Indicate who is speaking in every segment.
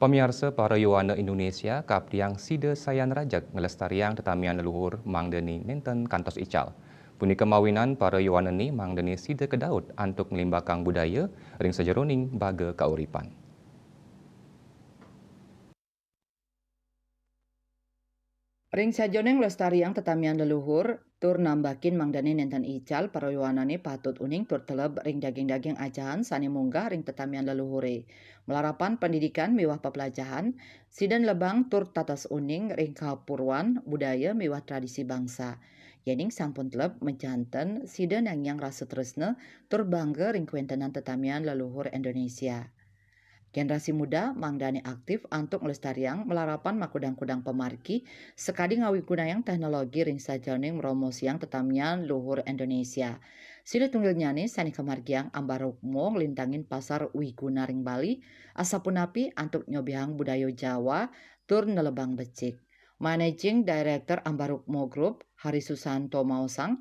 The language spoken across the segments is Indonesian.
Speaker 1: Pemirsa para Yowana Indonesia kapdiang sida sayan rajak ngelestariang tetamian leluhur mangdeni nenten kantos ical. Punika mawinan para Yowana ni mangdeni sida kedaud antuk ngelimbakang budaya ring sejeroning baga kauripan.
Speaker 2: Ring sajoneng lestariang tetamian leluhur, tur nambakin mangdani nenten ical paroyowanane patut uning tur teleb ring daging-daging ajahan sani munggah ring tetamian leluhure. Melarapan pendidikan miwah pepelajahan, sidan lebang tur tatas uning ring kapurwan budaya miwah tradisi bangsa. Yening sampun teleb menjanten sidan yang rasa tresna tur bangga ring kuentenan tetamian leluhur Indonesia. Generasi muda mangdani aktif untuk melestariang melarapan makudang-kudang pemarki sekadi ngawi gunayang teknologi ring sajoning meromosiang tetamian luhur Indonesia. Sila tunggilnya nih sani kemargiang ambarukmo ngelintangin pasar wiguna ring Bali asapunapi untuk nyobihang budaya Jawa tur nelebang becik. Managing Director Ambarukmo Group Hari Susanto Mausang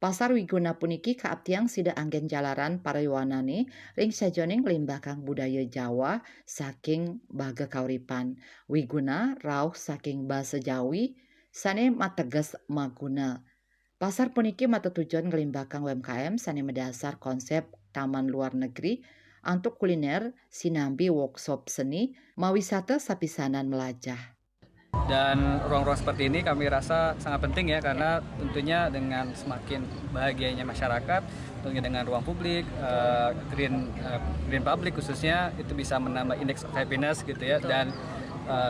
Speaker 2: Pasar Wiguna puniki kaaptiang sida anggen jalaran para yuwanane ring sajoning limbakang budaya Jawa saking baga kauripan. Wiguna rauh saking basa Jawi sane mateges maguna. Pasar puniki mata tujuan ngelimbakang UMKM sane mendasar konsep taman luar negeri untuk kuliner sinambi workshop seni mawisata sapisanan melajah.
Speaker 3: Dan ruang-ruang seperti ini kami rasa sangat penting ya, karena tentunya dengan semakin bahagianya masyarakat, tentunya dengan ruang publik, green public khususnya, itu bisa menambah indeks of happiness gitu ya, dan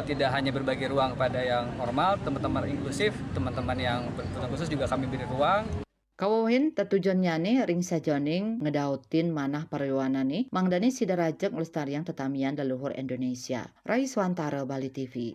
Speaker 3: tidak hanya berbagi ruang pada yang normal, teman-teman inklusif, teman-teman yang berkebutuhan khusus juga kami beri ruang.
Speaker 2: Kawohin tetujuannya nih ring sajoning ngedautin manah paryowanane mangdani sidarajek ngelestariang tetamian leluhur Indonesia. Rai Swantara, Bali TV.